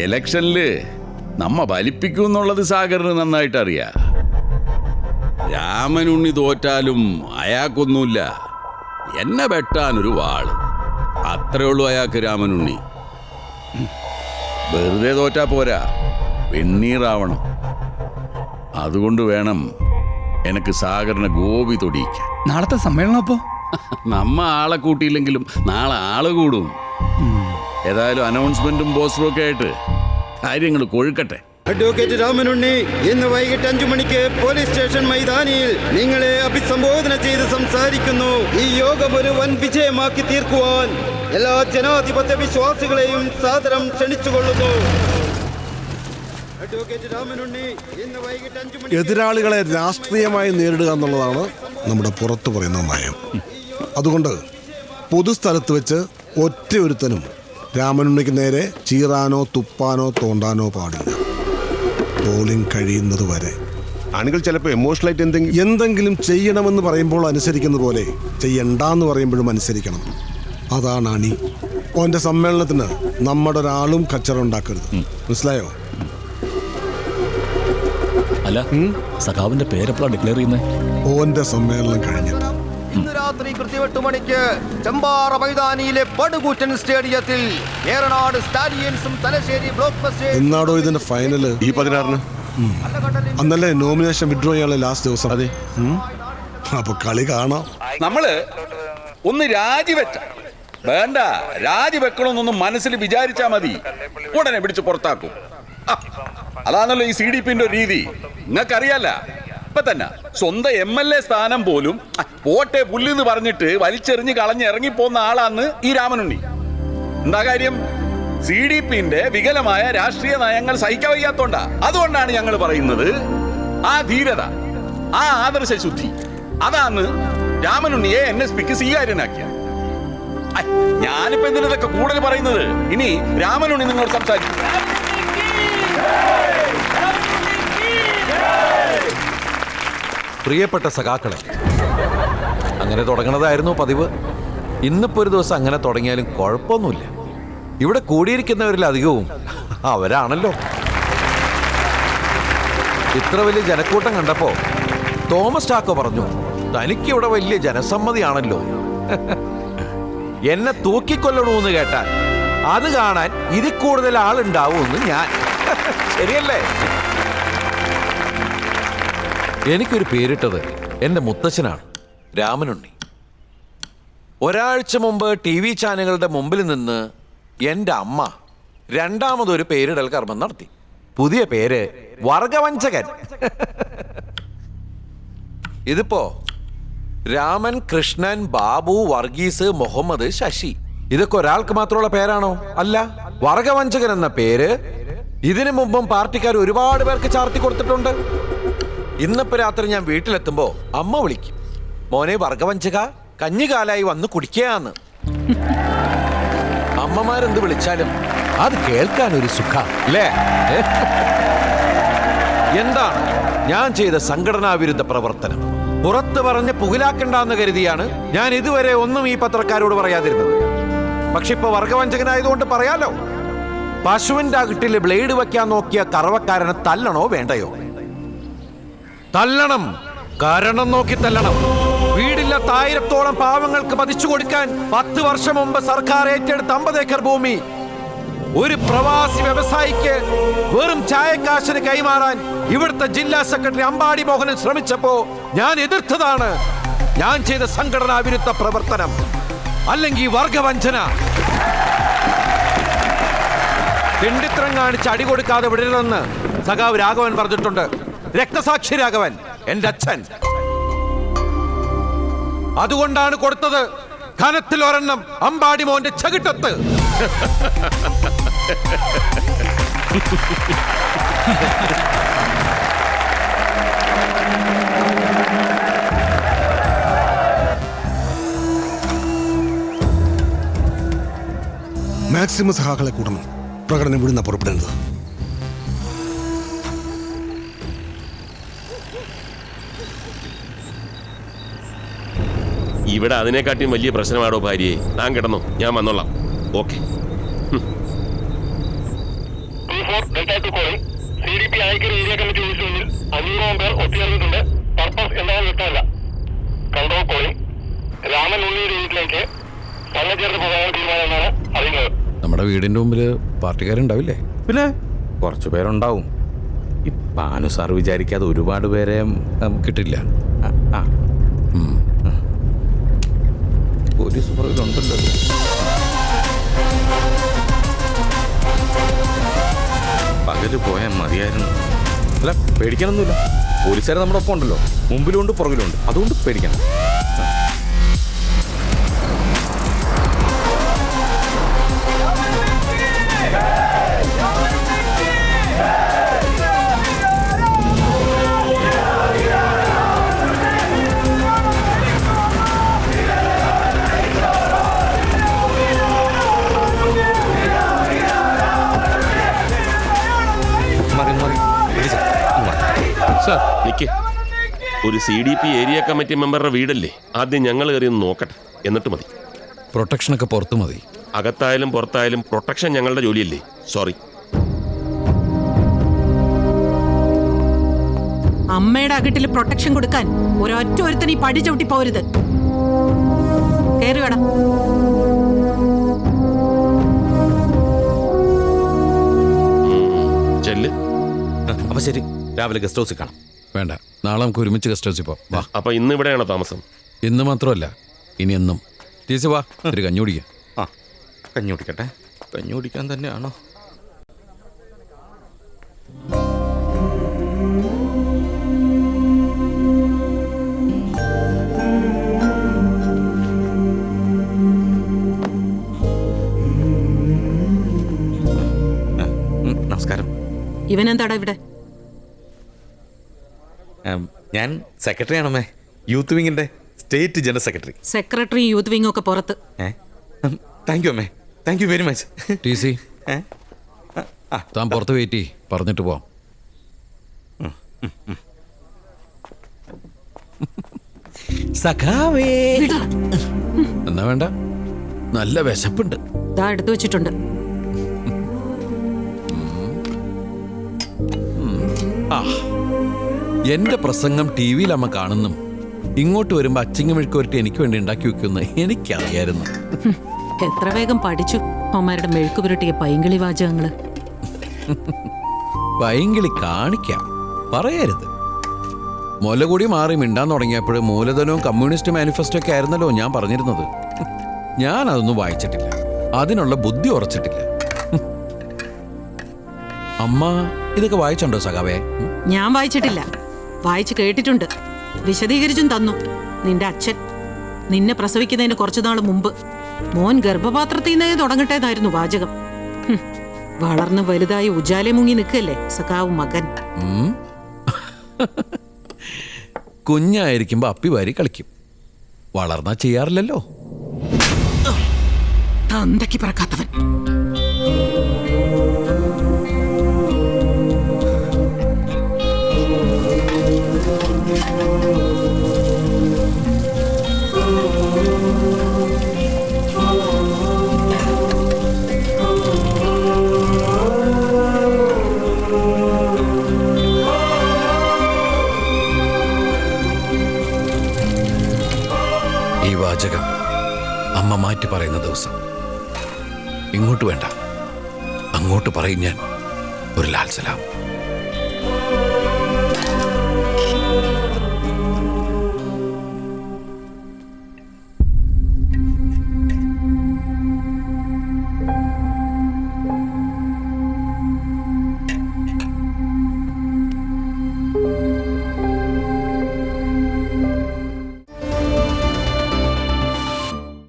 എലക്ഷനില് നമ്മ വലിപ്പിക്കുന്നുള്ളത് സാഗറിന് നന്നായിട്ട് അറിയാം. രാമനുണ്ണി തോറ്റാലും അയാൾക്കൊന്നുമില്ല, എന്നെ വെട്ടാനൊരു വാള്, അത്രേ ഉള്ളൂ അയാൾക്ക് രാമനുണ്ണി. വെറുതെ തോറ്റാ പോരാ, വെണ്ണീറാവണം. അതുകൊണ്ട് വേണം എനിക്ക് സാഗറിനെ ഗോപി തൊടിയിക്കാൻ. നാളത്തെ സമ്മേളനം അപ്പോ നമ്മ ആളെ കൂട്ടിയില്ലെങ്കിലും നാളെ ആള് കൂടും. ഏതായാലും അനൗൺസ്മെന്റും പോസ്റ്ററും ഒക്കെ ആയിട്ട് കാര്യങ്ങൾ കൊഴുക്കട്ടെ. അഡ്വക്കേറ്റ് രാമനുണ്ണി ഇന്ന് വൈകിട്ട് 5 മണിക്ക് പോലീസ് സ്റ്റേഷൻ മൈതാനിയിൽ നിങ്ങളെ അഭിസംബോധന ചെയ്ത് സംസാരിക്കുന്നു. ഈ യോഗം ഒരു വൻ വിജയമാക്കി തീർക്കുവാൻ എല്ലാ ജനാധിപത്യ വിശ്വാസികളെയും സാദരം ക്ഷണിച്ചുകൊള്ളുന്നു. അഡ്വക്കേറ്റ് രാമനുണ്ണി ഇന്ന് വൈകിട്ട് 5 മണിക്ക് എതിരാളികളെ രാഷ്ട്രീയമായി നേരിടുക എന്നുള്ളതാണ് നമ്മുടെ പുറത്തു പറയുന്ന നയം. അതുകൊണ്ട് പൊതുസ്ഥലത്ത് വെച്ച് ഒറ്റ ഒരുത്തനും രാമനുണ്ണിക്ക് നേരെ ചീറാനോ തുപ്പാനോ തോണ്ടാനോ പാടില്ല. പോളിംഗ് കഴിയുന്നത് വരെ. ആളുകൾ ചിലപ്പോൾ എമോഷണലായിട്ട് എന്തെങ്കിലും ചെയ്യണമെന്ന് പറയുമ്പോൾ അനുസരിക്കുന്ന പോലെ ചെയ്യണ്ടെന്ന് പറയുമ്പോഴും അനുസരിക്കണം. അതാണ് അണി. ഓന്റെ സമ്മേളനത്തിന് നമ്മുടെ ഒരാളും കച്ചറ ഉണ്ടാക്കരുത്, മനസ്സിലായോ? അല്ല, സഖാവിന്റെ പേരെപ്പോഴാണ് ഡിക്ലെയർ ചെയ്യുന്നത്? ഓന്റെ സമ്മേളനം കഴിഞ്ഞിട്ട് ഇന്ന് രാത്രി കൃത്യം 8 മണിക്ക് ചെമ്പാറ മൈതാനിയിലെ പടുകൂറ്റൻ സ്റ്റേഡിയത്തിൽ ഏറനാട് സ്റ്റാലിയൻസും തലശ്ശേരി ബ്ലോക്ക് ബസ്റ്റേഴ്സും. എന്നാടോ ഇതിന്റെ ഫൈനല്? ഈ 16-ന്. അന്നല്ലേ നോമിനേഷൻ വിഡ്രോ ചെയ്യാനുള്ള ലാസ്റ്റ് ദിവസം. അതെ. അപ്പൊ കളി കാണാം. നമ്മള് ഒന്ന് രാജിവെച്ച വേണ്ട, രാജിവെക്കണമെന്നൊന്നും മനസ്സിൽ വിചാരിച്ചാ മതി, ഉടനെ പിടിച്ച് പുറത്താക്കും. അതാണല്ലോ ഈ CDPന്റെ രീതി. നിങ്ങൾക്കറിയാല, ഇപ്പൊ തന്നെ സ്വന്തം MLA സ്ഥാനം പോലും പോട്ടെ പുല്ലെന്ന് പറഞ്ഞിട്ട് വലിച്ചെറിഞ്ഞ് കളഞ്ഞിറങ്ങിപ്പോന്ന ആളാണ് ഈ രാമനുണ്ണി. എന്താ കാര്യം? CDPന്റെ വികലമായ രാഷ്ട്രീയ നയങ്ങൾ സഹിക്കാൻ വയ്യാത്തോണ്ടാ. അതുകൊണ്ടാണ് ഞങ്ങൾ പറയുന്നത്, ആ ധീരത, ആ ആദർശ ശുദ്ധി, അതാണ് രാമനുണ്ണിയെ NSPക്ക് സ്വീകാര്യനാക്കിയ. ഞാനിപ്പോ എന്തിനൊക്കെ കൂടുതൽ പറയുന്നത്? ഇനി രാമനുണ്ണി നിങ്ങൾ സംസാരിക്കും. പ്രിയപ്പെട്ട സഖാക്കളെ, അങ്ങനെ തുടങ്ങണതായിരുന്നു പതിവ്. ഇന്നിപ്പോ ഒരു ദിവസം അങ്ങനെ തുടങ്ങിയാലും കുഴപ്പമൊന്നുമില്ല. ഇവിടെ കൂടിയിരിക്കുന്നവരിലധികവും അവരാണല്ലോ. ഇത്ര വലിയ ജനക്കൂട്ടം കണ്ടപ്പോ തോമസ് ചാക്കോ പറഞ്ഞു, തനിക്കിവിടെ വലിയ ജനസമ്മതിയാണല്ലോ. എന്നെ തൂക്കിക്കൊല്ലണമെന്ന് കേട്ടാൽ അത് കാണാൻ ഇതിൽ കൂടുതൽ ആളുണ്ടാവുമെന്ന് ഞാൻ. ശരിയല്ലേ? എനിക്കൊരു പേരിട്ടത് എൻ്റെ മുത്തച്ഛനാണ്, രാമനുണ്ണി. ഒരാഴ്ച മുമ്പ് TV ചാനലുകളുടെ മുമ്പിൽ നിന്ന് എൻ്റെ അമ്മ രണ്ടാമതൊരു പേരിടൽ കർമ്മം നടത്തി. പുതിയ പേര് വർഗവഞ്ചകൻ. ഇതിപ്പോ രാമൻ, കൃഷ്ണൻ, ബാബു, വർഗീസ്, മുഹമ്മദ്, ശശി, ഇതൊക്കെ ഒരാൾക്ക് മാത്രമുള്ള പേരാണോ? അല്ല. വർഗവഞ്ചകൻ എന്ന പേര് ഇതിനു മുമ്പും പാർട്ടിക്കാർ ഒരുപാട് പേർക്ക് ചാർത്തി കൊടുത്തിട്ടുണ്ട്. ഇന്നിപ്പോ രാത്രി ഞാൻ വീട്ടിലെത്തുമ്പോ അമ്മ വിളിക്കും, മോനെ വർഗവഞ്ചക, കഞ്ഞികാലായി വന്ന് കുടിക്കാന്ന്. അമ്മമാരെന്ത് വിളിച്ചാലും അത് കേൾക്കാൻ ഒരു സുഖ അല്ലേ? എന്താണ് ഞാൻ ചെയ്ത സംഘടനാ വിരുദ്ധ പ്രവർത്തനം? പുറത്ത് പറഞ്ഞ് പുകിലാക്കണ്ടെന്ന് കരുതിയാണ് ഞാൻ ഇതുവരെ ഒന്നും ഈ പത്രക്കാരോട് പറയാതിരുന്നത്. പക്ഷെ ഇപ്പൊ വർഗവഞ്ചകനായതുകൊണ്ട് പറയാലോ. പശുവിന്റെ അകിട്ടിൽ ബ്ലേഡ് വെക്കാൻ നോക്കിയ കറവക്കാരനെ തല്ലണോ വേണ്ടയോ? തല്ലണം, കാരണം നോക്കി തല്ലണം. വീടില്ലാത്ത 1000-ഓളം പാവങ്ങൾക്ക് പതിച്ചു കൊടുക്കാൻ 10 വർഷം മുമ്പ് സർക്കാർ ഏറ്റെടുത്ത 50 ഏക്കർ ഭൂമി ഒരു പ്രവാസി വ്യവസായിക്ക് വെറും ചായക്കാശിന് കൈമാറാൻ ഇവിടുത്തെ ജില്ലാ സെക്രട്ടറി അമ്പാടി മോഹനൻ ശ്രമിച്ചപ്പോ ഞാൻ എതിർത്തതാണ് ഞാൻ ചെയ്ത സംഘടനാ വിരുദ്ധ പ്രവർത്തനം, അല്ലെങ്കിൽ വർഗവഞ്ചന. തിണ്ടിത്രം കാണിച്ച് അടി കൊടുക്കാതെ വിടരുതെന്ന് സഖാവ് രാഘവൻ പറഞ്ഞിട്ടുണ്ട്. രക്തസാക്ഷി രാഘവൻ, എന്റെ അച്ഛൻ. അതുകൊണ്ടാണ് കൊടുത്തത് ഖനത്തിൽ ഒരെണ്ണം അമ്പാടി മോന്റെ ചകിട്ടത്ത്. മാക്സിമം സഹാക്കളെ കൂടണം. പ്രകടനം വിടുന്ന പുറപ്പെടുന്നത്. ഇവിടെ അതിനെക്കാട്ടിയും വലിയ പ്രശ്നമാണോ ഭാര്യയെ? താൻ കിടന്നോ, ഞാൻ വന്നോളാം. Okay. CDP Ayikkara area committee ഓഫീസിൽ 500 പേർ ഒത്തുചേർന്നിട്ടുണ്ട്. പർപ്പസ് എന്താണെന്ന് വ്യക്തമല്ല. കൺട്രോൾ കോളിംഗ് രാമൻ ഉണ്ണിയുടെ വീട്ടിലേക്ക് ചേർന്ന് പോകാൻ തീരുമാനമെന്നാണ് അറിയുന്നത്. നമ്മുടെ വീടിന്റെ മുമ്പില് പാർട്ടിക്കാരുണ്ടാവില്ലേ? പിന്നെ കുറച്ചു പേരുണ്ടാവും. ഈ പാനു സാർ വിചാരിക്കാതെ ഒരുപാട് പേരെ കിട്ടില്ല. പോലീസ് പുറകിലുണ്ടല്ലോ. പകല് പോയാൽ മതിയായിരുന്നു. അല്ല, പേടിക്കാനൊന്നുമില്ല. പോലീസുകാരെ നമ്മുടെ ഒപ്പം ഉണ്ടല്ലോ, മുമ്പിലുണ്ട് പുറകിലുണ്ട്. അതുകൊണ്ട് പേടിക്കണം. നിക്ക്, ഒരു CDP ഏരിയ കമ്മിറ്റി മെമ്പറുടെ വീടല്ലേ, ആദ്യം ഞങ്ങൾ കയറി ഒന്ന് നോക്കട്ടെ, എന്നിട്ട് മതി. പ്രൊട്ടക്ഷനൊക്കെ പുറത്തു മതി. അകത്തായാലും പുറത്തായാലും പ്രൊട്ടക്ഷൻ ഞങ്ങളുടെ ജോലിയല്ലേ. സോറി. അമ്മയുടെ അകട്ടിൽ പ്രൊട്ടക്ഷൻ കൊടുക്കാൻ ഒരൊറ്റ ഒരുത്തൻ ഈ പടി ചവിട്ടി പോരുത്. കയറി വേണം. ചെല്ല്. അപ്പൊ ശരി, രാവിലെ ഗസ്റ്റ് ഹൗസിൽ കാണാം. വേണ്ട, നാളെ നമുക്ക് ഒരുമിച്ച് ഗസ്റ്റ് ഹൗസിൽ പോവാം. വാ. അപ്പൊ ഇന്ന് ഇവിടെയാണോ താമസം? ഇന്ന് മാത്രമല്ല, ഇനി എന്നും. ടീച്ചർ വാ, ഒരു കഞ്ഞി കുടിക്കാം. ആ, കഞ്ഞി കുടിക്കട്ടെ. കഞ്ഞി കുടിക്കാൻ തന്നെയാണോ? നമസ്കാരം. ഇവനെന്താടാ ഇവിടെ? ഞാൻ സെക്രട്ടറി ആണമ്മേ, യൂത്ത് വിങ്ങിന്റെ state general secretary. Secretary youth wing ഒക്കെ പുറത്ത്. താങ്ക് യു അമ്മേ, thank you very much. TC, താൻ പുറത്ത് വെയിറ്റ് ചെയ്യ്, പറഞ്ഞിട്ട് പോവാം. സഖാവേ. എന്നാ വേണ്ട, നല്ല വിശപ്പുണ്ട്. ദാ എടുത്തു വെച്ചിട്ടുണ്ട്. എന്റെ പ്രസംഗം TV-യിൽ അമ്മ കാണുന്നു. ഇങ്ങോട്ട് വരുമ്പോ അച്ചിങ്ങമെഴുക്കുവരട്ടി എനിക്ക് വേണ്ടി ഉണ്ടാക്കി വെക്കുന്ന എനിക്കറിയായിരുന്നു. എത്ര വേഗം പഠിച്ചു അമ്മമാരുടെ മെഴുക്ക് പുരട്ടിയ പൈങ്കിളി വാചകങ്ങള്. പൈങ്കിളി കാണിക്കാം, പറയരുത്. മുലകൂടി മാറി മിണ്ടാൻ തുടങ്ങിയപ്പോൾ മൂലധനവും കമ്മ്യൂണിസ്റ്റ് മാനിഫെസ്റ്റോ ഒക്കെ ആയിരുന്നല്ലോ ഞാൻ പറഞ്ഞിരുന്നത്. ഞാൻ അതൊന്നും വായിച്ചിട്ടില്ല, അതിനുള്ള ബുദ്ധി ഉറച്ചിട്ടില്ല. അമ്മ ഇതൊക്കെ വായിച്ചുണ്ടോ സഖാവേ? ഞാൻ വായിച്ചിട്ടില്ല, വായിച്ചു കേട്ടിട്ടുണ്ട്. വിശദീകരിച്ചും തന്നു. നിന്റെ അച്ഛൻ നിന്നെ പ്രസവിക്കുന്നതിന് കുറച്ചുനാൾ മുമ്പ് മോൻ ഗർഭപാത്രത്തിൽ നിന്നേ തുടങ്ങട്ടേന്നായിരുന്നു വാചകം. വളർന്ന് വലുതായി ഉജാലെ മുങ്ങി നിൽക്കല്ലേ സഖാവ് മകൻ. കുഞ്ഞായിരിക്കുമ്പോ അപ്പി വാരി കളിക്കും, വളർന്നാ ചെയ്യാറില്ലല്ലോ. തന്തയ്ക്ക് പറക്കാത്തവൻ. ഈ വാചകം അമ്മ മാറ്റി പറയുന്ന ദിവസം ഇങ്ങോട്ട് വേണ്ട, അങ്ങോട്ട് പറയും ഞാൻ. ഒരു ലാൽ സലാം.